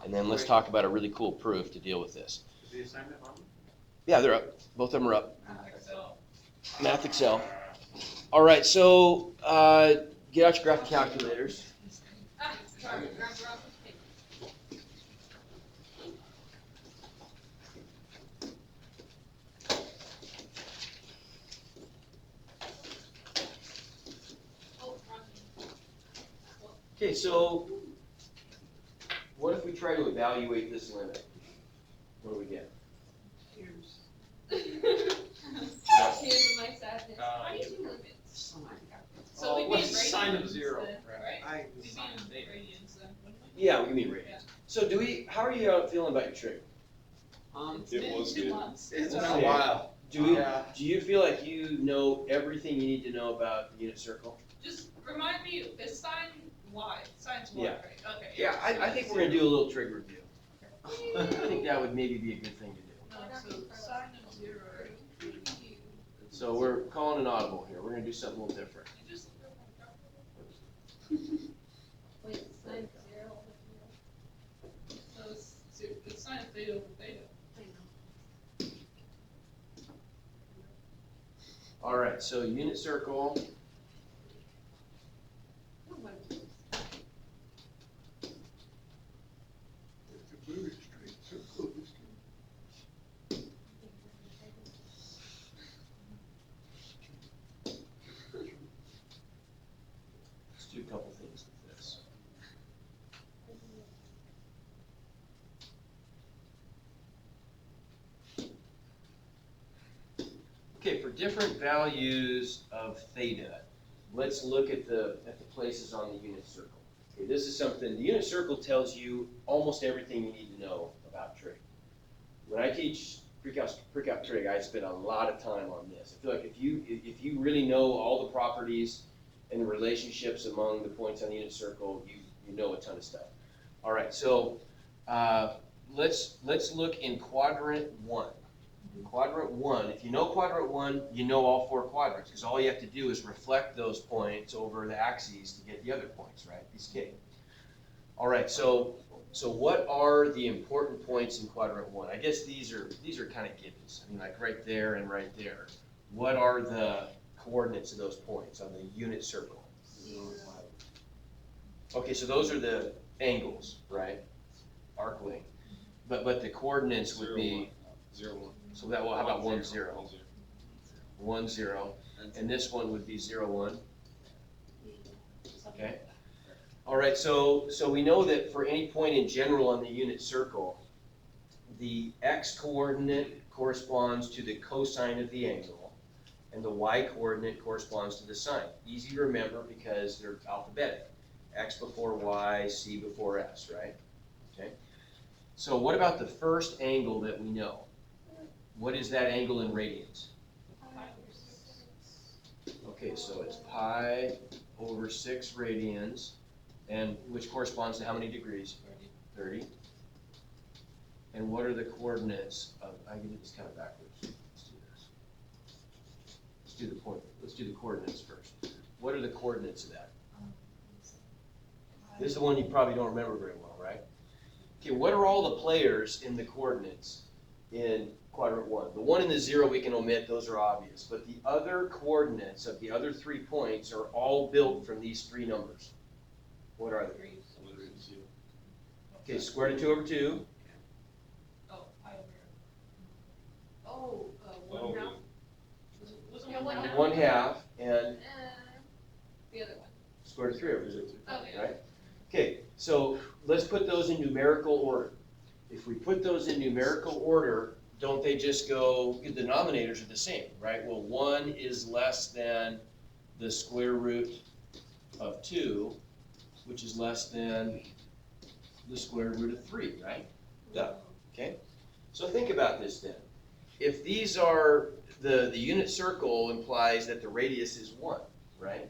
And then let's talk about a really cool proof to deal with this. Is the assignment on? Yeah, they're up. Both of them are up. Excel. Math Excel. All right, so get out your graphic calculators. Sorry. Okay, so what if we try to evaluate this limit? What do we get? Here's my sadness. How do you do limits? So we what's mean the sine of radians zero? then, right? I We mean radians then, wouldn't we? Yeah, we can mean radians. So how are you feeling about your trig? It's It been was 2 good. months. It's been so- a while. Do you feel like you know everything you need to know about the unit circle? Just remind me, is sine y? Sine's y, Yeah. right? Okay. Yeah, I think we're gonna do a little trig review. I think that would maybe be a good thing to do. No, so sine of 0. So we're calling an audible here. We're gonna do something a little different. You just look at my calculator. Wait, sine of 0. So it's sine of theta over theta. I know. All right, so unit circle. Oh, my goodness. Let's do a couple things with this. Okay, for different values of theta, let's look at the places on the unit circle. Okay, this is something, the unit circle tells you almost everything you need to know about trig. When I teach pre-calc trig, I spend a lot of time on this. I feel like if you really know all the properties and the relationships among the points on the unit circle, you know a ton of stuff. All right, so let's look in quadrant 1. In quadrant 1, if you know quadrant 1, you know all 4 quadrants, because all you have to do is reflect those points over the axes to get the other points, right? Piece of cake. All right, so what are the important points in quadrant 1? I guess these are kind of givens. I mean, like right there and right there. What are the coordinates of those points on the unit circle? Okay, so those are the angles, right? Arc length. But the coordinates would be 0, 1. so that will how about 1, 0? 1, 0. And this one would be 0, 1. Okay. All right, so we know that for any point in general on the unit circle, the x coordinate corresponds to the cosine of the angle, and the y coordinate corresponds to the sine. Easy to remember because they're alphabetic. X before y, c before s, right? Okay. So what about the first angle that we know? What is that angle in radians? Okay, so it's pi over 6 radians, and which corresponds to how many degrees? 30. And what are the coordinates of, I can do this kind of backwards. Let's do this. Let's do the coordinates first. What are the coordinates of that? This is the one you probably don't remember very well, right? Okay, what are all the players in the coordinates in quadrant 1? The 1 and the 0 we can omit, those are obvious. But the other coordinates of the other 3 points are all built from these 3 numbers. What are they? Okay, square root of 2 over 2. Oh, pi over. Oh, Oh, 1 half. Was it Yeah, 1 1 half? 1/2 and The other one. square root of 3 over 2. Oh, yeah. Right? Okay, so let's put those in numerical order. If we put those in numerical order, don't they just go, the denominators are the same, right? Well, 1 is less than the square root of 2, which is less than the square root of 3, right? Duh. Okay? So think about this then. If these are, the unit circle implies that the radius is 1, right?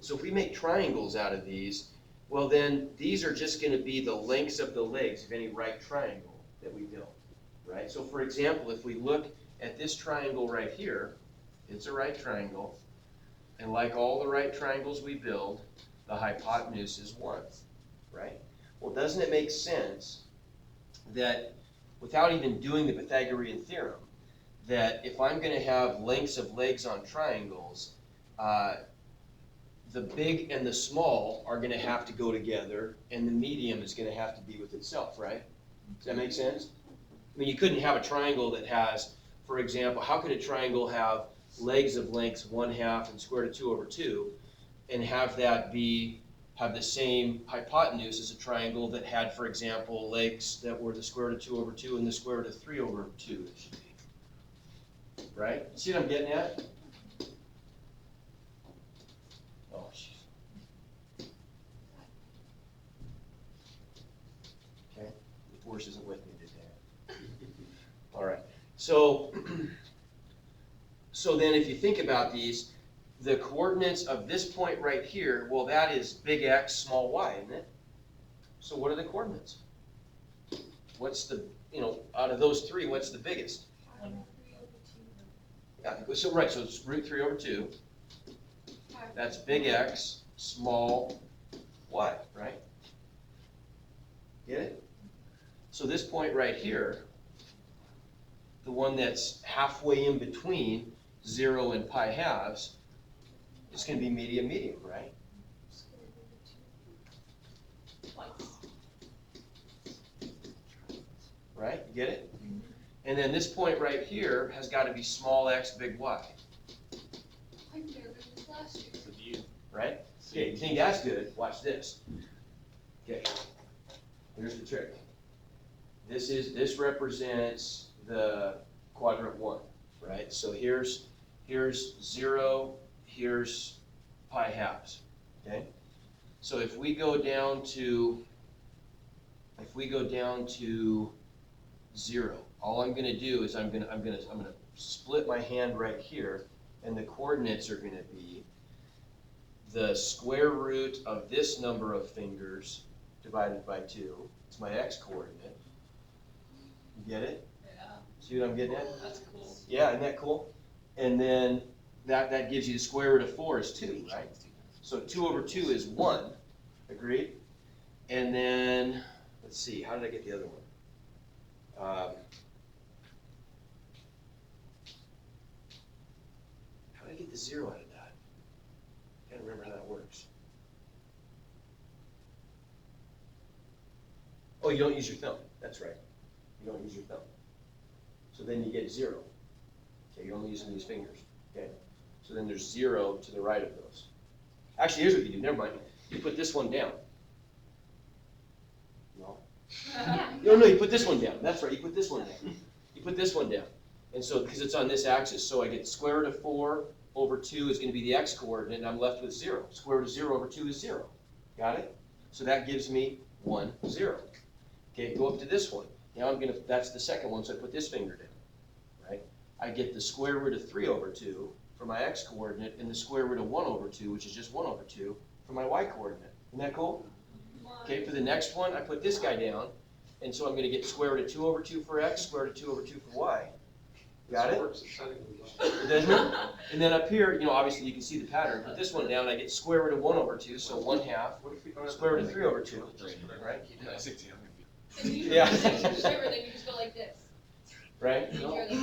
So if we make triangles out of these, well then these are just going to be the lengths of the legs of any right triangle that we build, right? So for example, if we look at this triangle right here, it's a right triangle, and like all the right triangles we build, the hypotenuse is 1, right? Well, doesn't it make sense that without even doing the Pythagorean theorem, that if I'm gonna have lengths of legs on triangles, the big and the small are gonna have to go together, and the medium is gonna have to be with itself, right? Does that make sense? I mean, you couldn't have a triangle that has, for example, how could a triangle have legs of lengths 1/2 and square root of 2/2, and have that have the same hypotenuse as a triangle that had, for example, legs that were the square root of 2/2 and the square root of 3/2, it should be. Right? See what I'm getting at? Oh, jeez. Okay, the force isn't with me today. All right, so then if you think about these, the coordinates of this point right here, well, that is big X, small y, isn't it? So what are the coordinates? What's the, out of those three, what's the biggest? Yeah, so right, so it's root 3/2. That's big X, small y, right? Get it? So this point right here, the one that's halfway in between 0 and pi halves, it's going to be medium, right? Right? You get it? And then this point right here has got to be small x, big y. I never did this last year. Right? Okay, you think that's good? Watch this. Okay, here's the trick. This represents the quadrant 1, right? So here's 0, here's pi halves. Okay? So if we go down to 0, all I'm going to do is I'm going to split my hand right here, and the coordinates are going to be the square root of this number of fingers divided by 2. It's my x coordinate. You get it? Yeah, See what I'm getting at? that's cool. Yeah, isn't that cool? And then that gives you the square root of 4 is 2, right? So 2/2 is 1. Agreed? And then, let's see, how did I get the other one? How did I get the 0 out of that? I can't remember how that works. Oh, you don't use your thumb. That's right. You don't use your thumb. So then you get 0. Okay, you're only using these fingers. Okay? So then there's 0 to the right of those. Actually, here's what you do. Never mind. You put this one down. No. No, you put this one down. That's right. You put this one down. You put this one down. And so, because it's on this axis, so I get square root of 4/2 is going to be the x coordinate, and I'm left with 0. Square root of 0/2 is 0. Got it? So that gives me 1, 0. Okay, go up to this one. Now that's the second one, so I put this finger down, right? I get the square root of 3/2 for my x coordinate, and the square root of 1/2, which is just 1/2, for my y coordinate. Isn't that cool? Okay, for the next one, I put this guy down, and so I'm going to get square root of 2/2 for x, square root of 2/2 for y. Got it? It doesn't? And then up here, obviously you can see the pattern. Put this one down, I get square root of 1/2, so 1/2, square root of 3/2, right? And you Yeah. Whichever, then you just go like this. Right? Make sure they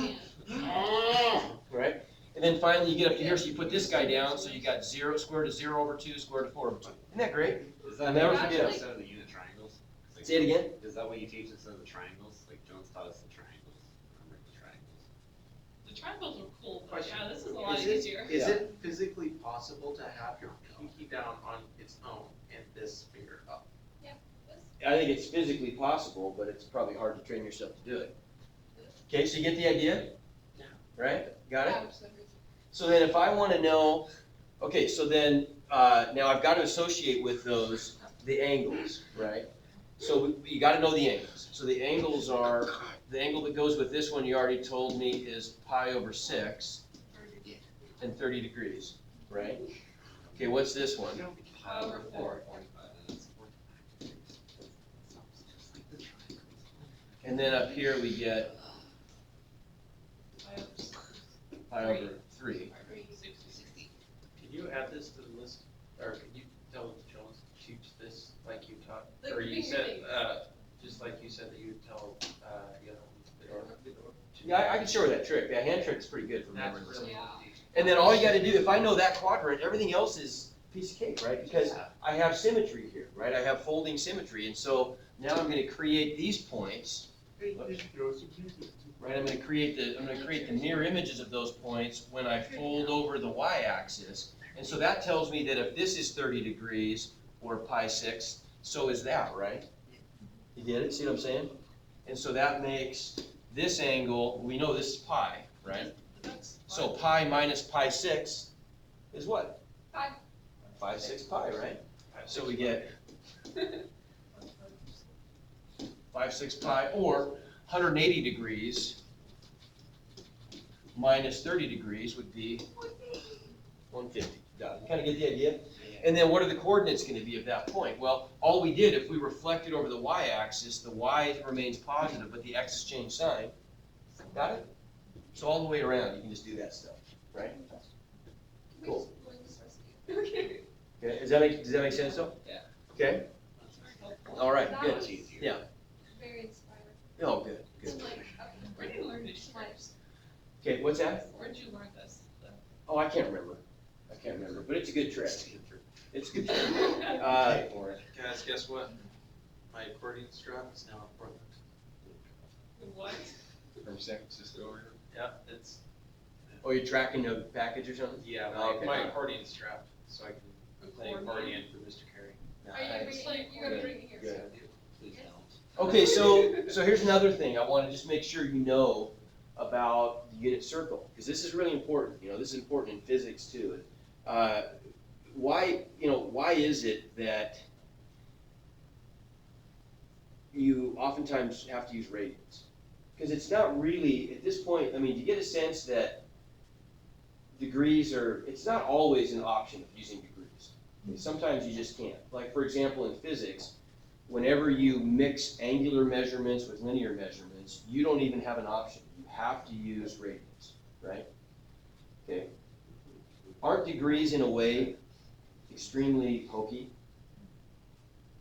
can. Right? And then finally you get up to here, so you put this guy down, so you got 0, square root of 0/2, square root of 4/2. Isn't that great? Is that I'll never how you forget. teach instead of the unit triangles? Like, Say it again? Is that what you teach instead of the triangles? Like Jones taught us the triangles. Remember the triangles? The triangles are cool, but Question. yeah, this is a lot Is it- easier. Is it physically possible to have your pinky down on its own and this finger up? I think it's physically possible, but it's probably hard to train yourself to do it. Okay, so you get the idea? Yeah. Right? Got it? Ouch, that hurts. So then if I want to know, okay, so then now I've got to associate with those the angles, right? So you got to know the angles. So the angles are, the angle that goes with this one you already told me is pi/6 and 30 degrees, right? Okay, what's this one? pi/4. And then up here we get pi/3. 60. Can you add this to the list, or can you tell Jones to teach this like you taught? Like Or you finger said, things. just just like you said that you would tell, the other one. Yeah, I can show her that trick. That hand trick is pretty good for That's remembering this. really Yeah. easy. And then all you gotta do, if I know that quadrant, everything else is piece of cake, right? Because Yeah. I have symmetry here, right? I have folding symmetry, and so now I'm gonna create these points. Right, I'm gonna create the mirror images of those points when I fold over the y-axis. And so that tells me that if this is 30 degrees or pi 6, so is that, right? You get it? See what I'm saying? And so that makes this angle, we know this is pi, right? That's So pi minus pi 6 is what? 5. 5, 6 pi, right? So we get 5, 6 pi, or 180 degrees minus 30 degrees would be 150. Got it? Kind of get the idea? And then what are the coordinates going to be of that point? Well, all we did, if we reflected over the y-axis, the y remains positive, but the x has changed sign. Got it? So all the way around, you can just do that stuff, right? Cool. Okay. Okay, does that make sense though? Yeah. Okay, all right, That good. was Yeah. Very inspiring. Oh, good, So good. like, Where did you learn these tricks? Okay, what's that? Where'd you learn this? Oh, I can't remember. But it's a good trick. It's a good trick. Guys, guess what? My accordion strap is now in Portland. What? From San Francisco over here? Yeah, it's, Oh, you're tracking a package or something? yeah, Oh, okay. my accordion strap, so I can play accordion for Mr. Carey. are you Nice. bringing, you gotta bring it here. Good. Please don't. Okay, so here's another thing. I want to just make sure you know about the unit circle, because this is really important. This is important in physics too. Why is it that you oftentimes have to use radians? Because it's not really, at this point, you get a sense that degrees it's not always an option of using degrees. Sometimes you just can't. Like, for example, in physics, whenever you mix angular measurements with linear measurements, you don't even have an option. You have to use radians, right? Okay. Aren't degrees, in a way, extremely hokey?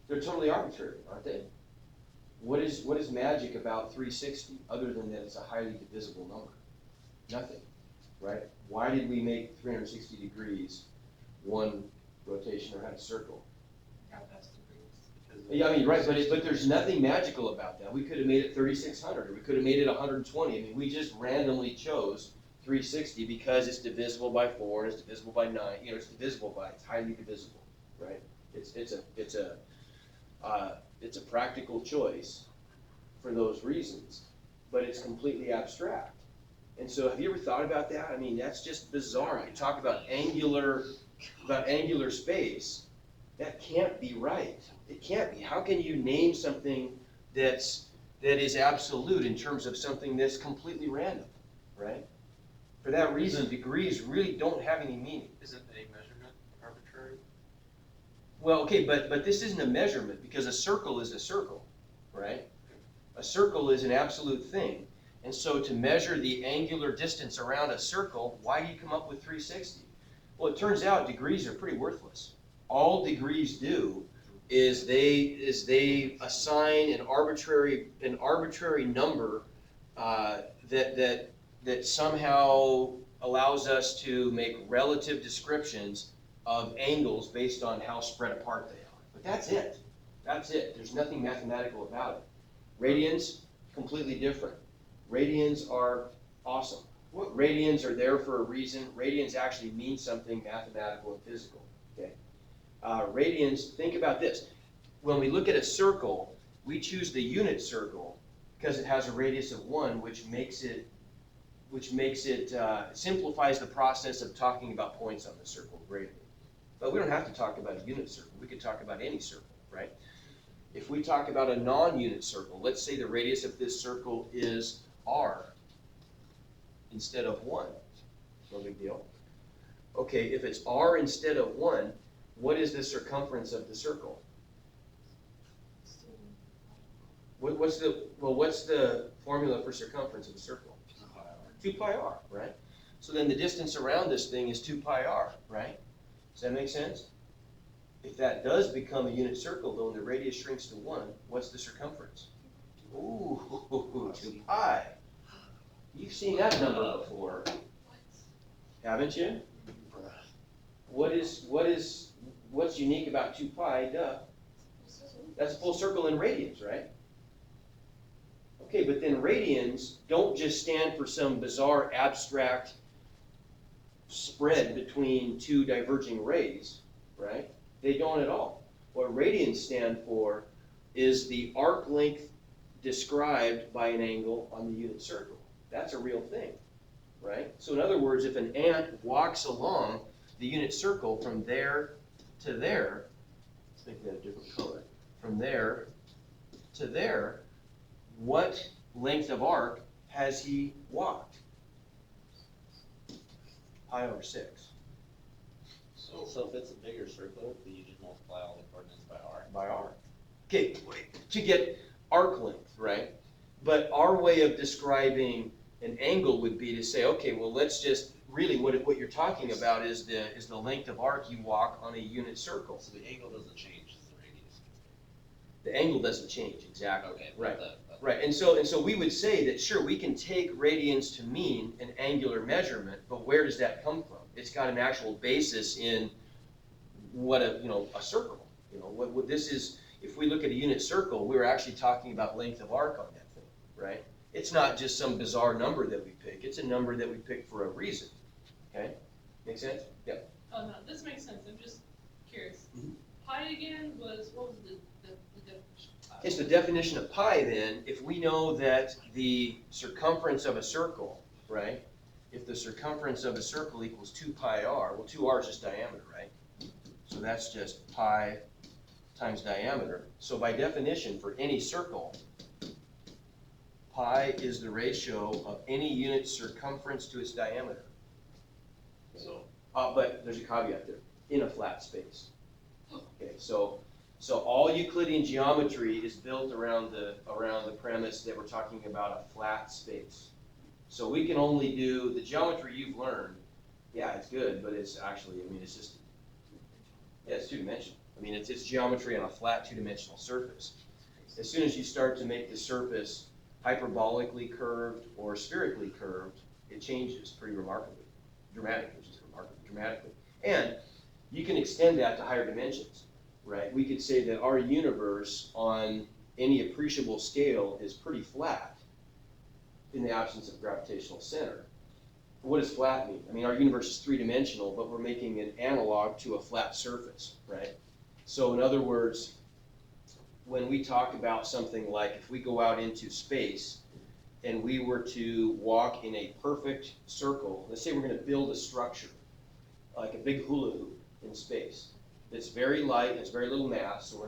They're totally arbitrary, aren't they? What is magic about 360 other than that it's a highly divisible number? Nothing, right? Why did we make 360 degrees one rotation around a circle? Got best degrees. Yeah, right, but there's nothing magical about that. We could have made it 3,600, or we could have made it 120. We just randomly chose 360 because it's divisible by 4, and it's divisible by 9. It's highly divisible, right? It's a practical choice for those reasons, but it's completely abstract. And so, have you ever thought about that? That's just bizarre. You talk about angular space. That can't be right. It can't be. How can you name something that is absolute in terms of something that's completely random, right? For that reason, degrees really don't have any meaning. Isn't a measurement arbitrary? Well, okay, but this isn't a measurement because a circle is a circle, right? A circle is an absolute thing. And so to measure the angular distance around a circle, why do you come up with 360? Well, it turns out degrees are pretty worthless. All degrees do is they assign an arbitrary number that somehow allows us to make relative descriptions of angles based on how spread apart they are. But that's it. That's it. There's nothing mathematical about it. Radians, completely different. Radians are awesome. Radians are there for a reason. Radians actually mean something mathematical and physical. Okay. Radians, think about this. When we look at a circle, we choose the unit circle because it has a radius of 1, which simplifies the process of talking about points on the circle greatly. But we don't have to talk about a unit circle. We could talk about any circle, right? If we talk about a non-unit circle, let's say the radius of this circle is r instead of 1. No big deal. Okay, if it's r instead of 1, what is the circumference of the circle? What's the formula for circumference of a circle? 2 pi r, right? So then the distance around this thing is 2 pi r, right? Does that make sense? If that does become a unit circle, though, and the radius shrinks to 1, what's the circumference? 2 pi. You've seen that number before, What? haven't you? What's unique about 2 pi? Duh. That's a full circle in radians, right? Okay, but then radians don't just stand for some bizarre abstract spread between two diverging rays, right? They don't at all. What radians stand for is the arc length described by an angle on the unit circle. That's a real thing, right? So in other words, if an ant walks along the unit circle from there to there, let's make that a different color, from there to there, what length of arc has he walked? Pi over 6. So if it's a bigger circle, do you just multiply all the coordinates by r? By r. Okay, to get arc length, right? But our way of describing an angle would be to say, okay, well, let's just, really what you're talking about is the length of arc you walk on a unit circle. So the angle doesn't change as the radius. The angle doesn't change, exactly. Okay. Right. But Right, and so we would say that, sure, we can take radians to mean an angular measurement, but where does that come from? It's got an actual basis in what a circle. What this is, if we look at a unit circle, we're actually talking about length of arc on that thing, right? It's not just some bizarre number that we pick, it's a number that we pick for a reason, okay? Make sense? Yeah. Oh, no, this makes sense, I'm just curious. Mhm. Pi again was, what was the definition of pi? It's the definition of pi then, if we know that the circumference of a circle, right? If the circumference of a circle equals 2 pi r, well 2r is just diameter, right? So that's just pi times diameter. So by definition, for any circle, pi is the ratio of any unit circumference to its diameter. So But there's a caveat there, in a flat space. Okay, so all Euclidean geometry is built around the premise that we're talking about a flat space. So we can only do the geometry you've learned. Yeah, it's good, but it's actually, it's just, yeah, it's two-dimensional. It's geometry on a flat two-dimensional surface. As soon as you start to make the surface hyperbolically curved or spherically curved, it changes pretty dramatically. And you can extend that to higher dimensions, right? We could say that our universe on any appreciable scale is pretty flat in the absence of gravitational center. What does flat mean? Our universe is three-dimensional, but we're making an analog to a flat surface, right? So in other words, when we talk about something like if we go out into space and we were to walk in a perfect circle, let's say we're going to build a structure, like a big hula hoop in space. It's very light, and it's very little mass, so we're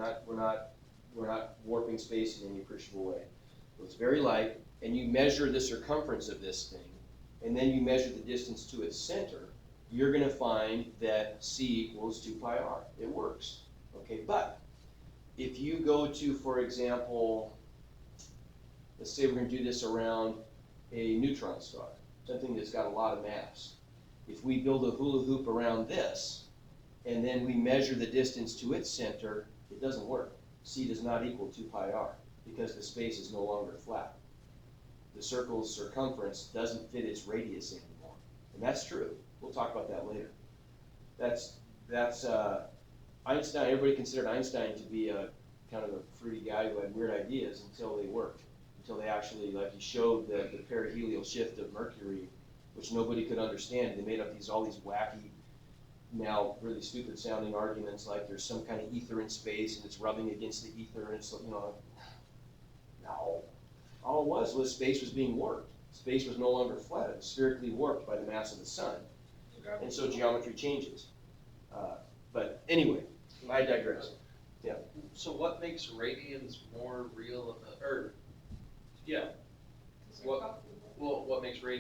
not warping space in any appreciable way. So it's very light, and you measure the circumference of this thing, and then you measure the distance to its center, you're going to find that c equals 2 pi r. It works. Okay, but if you go to, for example, let's say we're going to do this around a neutron star, something that's got a lot of mass. If we build a hula hoop around this, and then we measure the distance to its center, it doesn't work. C does not equal 2 pi r, because the space is no longer flat. The circle's circumference doesn't fit its radius anymore. And that's true. We'll talk about that later. That's Einstein. Everybody considered Einstein to be a kind of a fruity guy who had weird ideas until they worked. Until they actually, like, he showed the perihelial shift of Mercury, which nobody could understand. They made up all these wacky, now really stupid sounding arguments like there's some kind of ether in space and it's rubbing against the ether and it's, no. All it was space was being warped. Space was no longer flat. It was spherically warped by the mass of the sun. And so geometry changes. But anyway, I digress. Yeah. So what makes radians more real, Is there What- probably- well, what makes real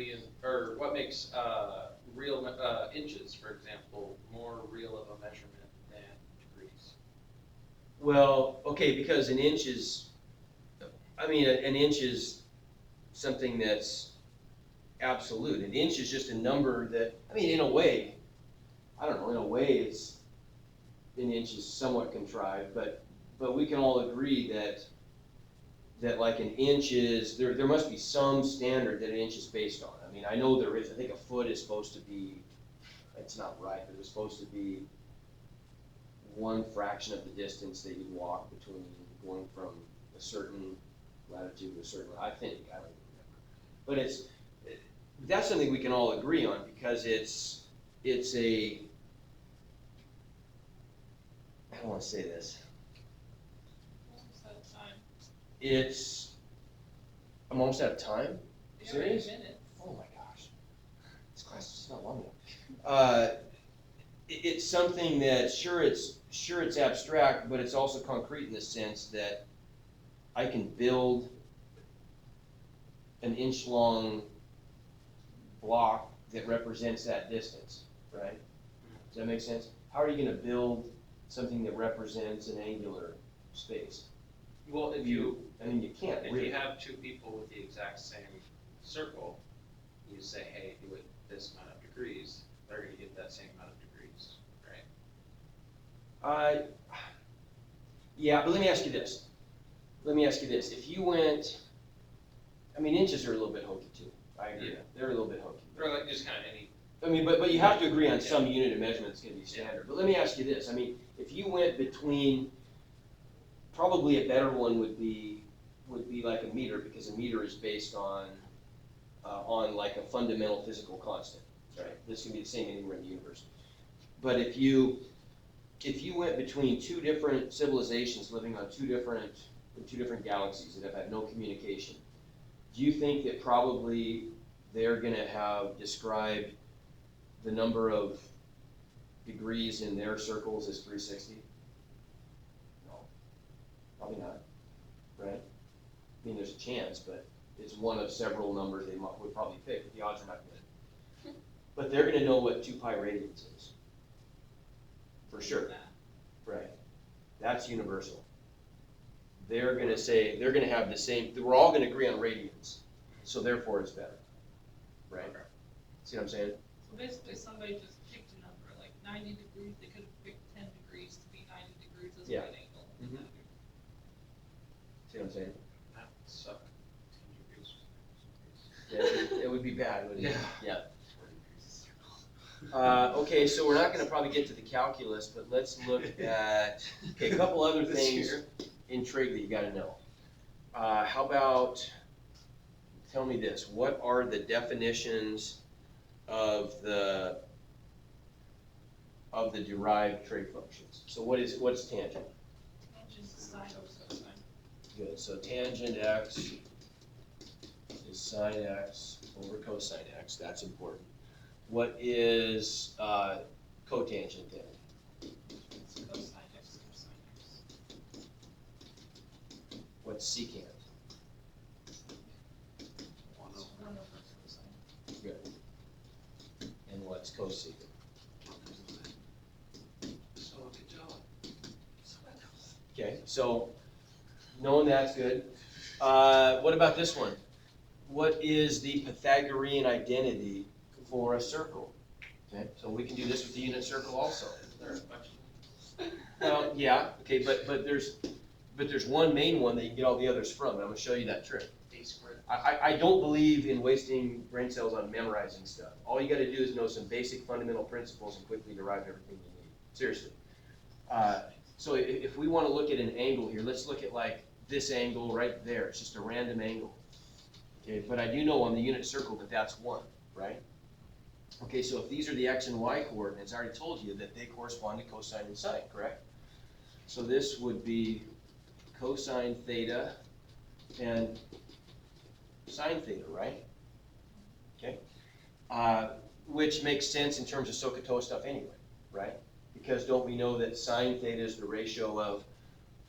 inches, for example, more real of a measurement than degrees? Well, okay, because an inch is something that's absolute. An inch is just a number that, in a way, an inch is somewhat contrived, but we can all agree that that like an inch is, there must be some standard that an inch is based on. I mean, I know there is, I think a foot is supposed to be, it's not right, but it's supposed to be one fraction of the distance that you walk between going from a certain latitude to a certain, I think, I don't even remember. But that's something we can all agree on because it's a, I don't want to say this. Almost out of time. I'm almost out of time. We have 8 Serious? minutes. Oh my gosh, this class is not long enough. It's something that sure it's abstract, but it's also concrete in the sense that I can build an inch-long block that represents that distance, right? Does that make sense? How are you going to build something that represents an angular space? Well, I mean, you can't if really. you have two people with the exact same circle, you say, hey, do it this amount of degrees, they're gonna get that same amount of degrees, right? Yeah, but let me ask you this. If you went, I mean, inches are a little bit hokey too. I agree. Yeah. They're a little bit hokey. Or like just kind of any, I mean, but you have to agree on some unit of measurement that's gonna be standard. But let me ask you this, I mean, if you went between, probably a better one would be like a meter, because a meter is based on like a fundamental physical constant, right? This can be the same anywhere in the universe. But if you went between two different civilizations living on two different galaxies that have had no communication, do you think that probably they're gonna have described the number of degrees in their circles as 360? No, probably not, right? I mean, there's a chance, but it's one of several numbers they would probably pick, but the odds are not good. But they're gonna know what 2 pi radians is, for sure, right? That's universal. They're gonna say, they're gonna have the same, we're all gonna agree on radians, so therefore it's better, right? See what I'm saying? So basically, somebody just picked a number, like 90 degrees, they could have picked 10 degrees to be 90 degrees as a Yeah. right angle. Mhm. See what I'm saying? that would suck. 10 degrees. Yeah, it would be bad, wouldn't it? Yeah. 40 degrees is circle. Okay, so we're not gonna probably get to the calculus, but let's look at, okay, a couple other This things year. in trig that you gotta know. How about, tell me this, what are the definitions of the derived trig functions? So what's tangent? Tangent is sine over cosine. Good, so tangent x is sine x over cosine x, that's important. What is cotangent then? It's cosine x cosine x. What's secant? 1 It's over 1 over cosine. Good. And what's cosecant? So, good job. Okay, so knowing that's good. What about this one? What is the Pythagorean identity for a circle? Okay, so we can do this with the unit circle also. Is there a question? Well, yeah, okay, but there's one main one that you can get all the others from, and I'm gonna show you that trick. A squared. I don't believe in wasting brain cells on memorizing stuff. All you gotta do is know some basic fundamental principles and quickly derive everything you need. Seriously. So if we wanna look at an angle here, let's look at like this angle right there. It's just a random angle. Okay, but I do know on the unit circle that that's 1, right? Okay, so if these are the x and y coordinates, I already told you that they correspond to cosine and sine, correct? So this would be cosine theta and sine theta, right? Okay, which makes sense in terms of SOHCAHTOA stuff anyway, right? Because don't we know that sine theta is the ratio of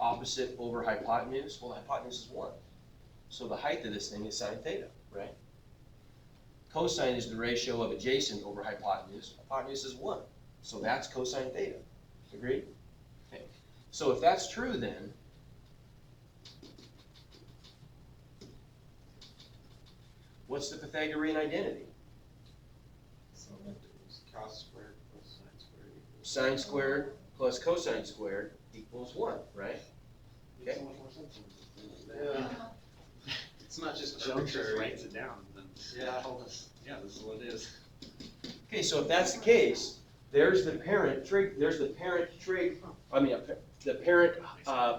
opposite over hypotenuse? Well, the hypotenuse is 1. So the height of this thing is sine theta, right? Cosine is the ratio of adjacent over hypotenuse. Hypotenuse is 1. So that's cosine theta. Agreed? Okay. So if that's true then, what's the Pythagorean identity? So Cos squared plus sine squared equals. Sine squared plus cosine squared equals 1, right? Makes so much more sense. Yeah. It's not just Jones just arbitrary. writes it down, then, Yeah, all this, yeah, this is what it is. Okay, so if that's the case, there's the parent trig, the parent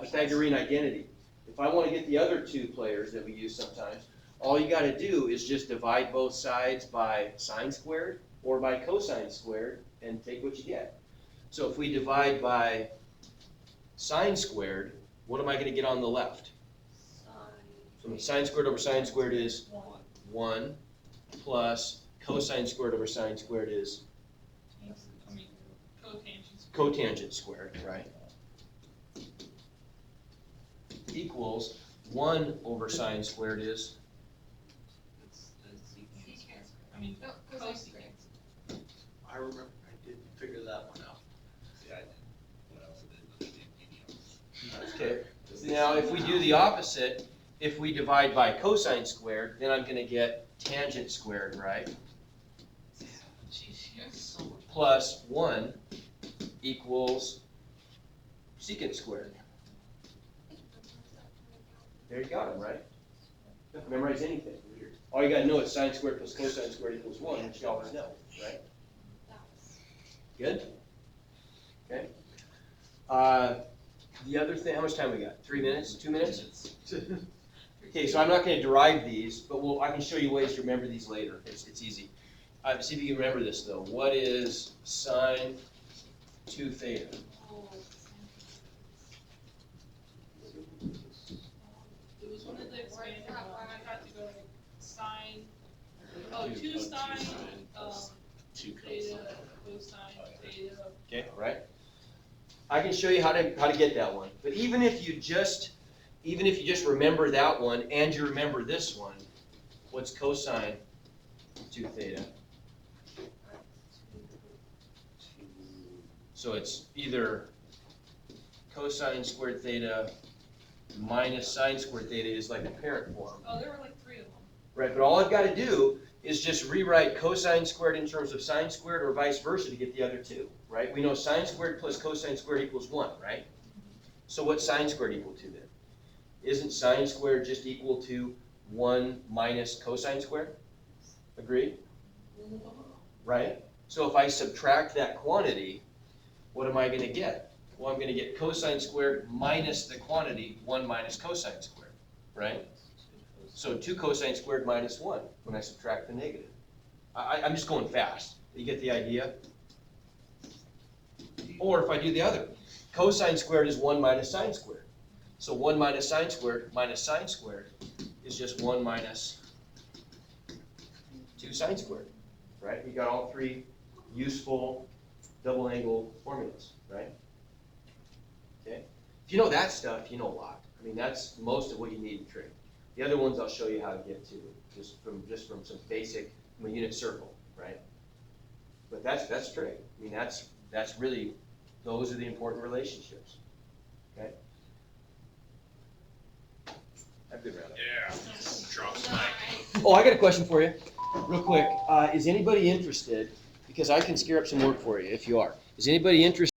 Pythagorean identity. If I wanna get the other two players that we use sometimes, all you gotta do is just divide both sides by sine squared or by cosine squared and take what you get. So if we divide by sine squared, what am I gonna get on the left? So sine squared over sine squared is 1 plus cosine squared over sine squared is I mean, cotangents. cotangent squared, right? Equals 1 over sine squared is, It's Secant. I mean, No, cosine squared. cosecant. I remember, I did figure that one out. Yeah, I did. What else did it? okay. Now, if we do the opposite, if we divide by cosine squared, then I'm gonna get tangent squared, right? Jeez, you have so much. Plus 1 equals secant squared. There you got it, right? You don't have to memorize anything. All you gotta know is sine squared plus cosine squared equals 1, which you always know, right? Good? Okay. The other thing, how much time we got? 3 minutes? 2 minutes? Okay, so I'm not gonna derive these, but I can show you ways to remember these later. It's easy. See if you can remember this though. What is sine 2 theta? It was one of the expanded ones, I had to go like sine, two sine, Two theta, cosine. cosine, theta. Okay, all right. I can show you how to get that one. But even if you just remember that one and you remember this one, what's cosine 2 theta? So it's either cosine squared theta minus sine squared theta is like the parent form. Oh, there were like 3 of them. Right, but all I've got to do is just rewrite cosine squared in terms of sine squared or vice versa to get the other two, right? We know sine squared plus cosine squared equals 1, right? So what's sine squared equal to then? Isn't sine squared just equal to 1 minus cosine squared? Agreed? Right? So if I subtract that quantity, what am I going to get? Well, I'm going to get cosine squared minus the quantity 1 minus cosine squared, right? So 2 cosine squared minus 1 when I subtract the negative. I'm just going fast. You get the idea? Or if I do the other, cosine squared is 1 minus sine squared. So 1 minus sine squared is just 1 minus 2 sine squared, right? You got all 3 useful double angle formulas, right? Okay. If you know that stuff, you know a lot. I mean, that's most of what you need in trig. The other ones I'll show you how to get to, just from some basic unit circle, right? But that's trig. I mean, that's really, those are the important relationships. Okay. Have a good round. Yeah. Drops Oh, I got a question for you, real quick. Is anybody interested? Because I can scare up some work for you if you are. Is anybody interested?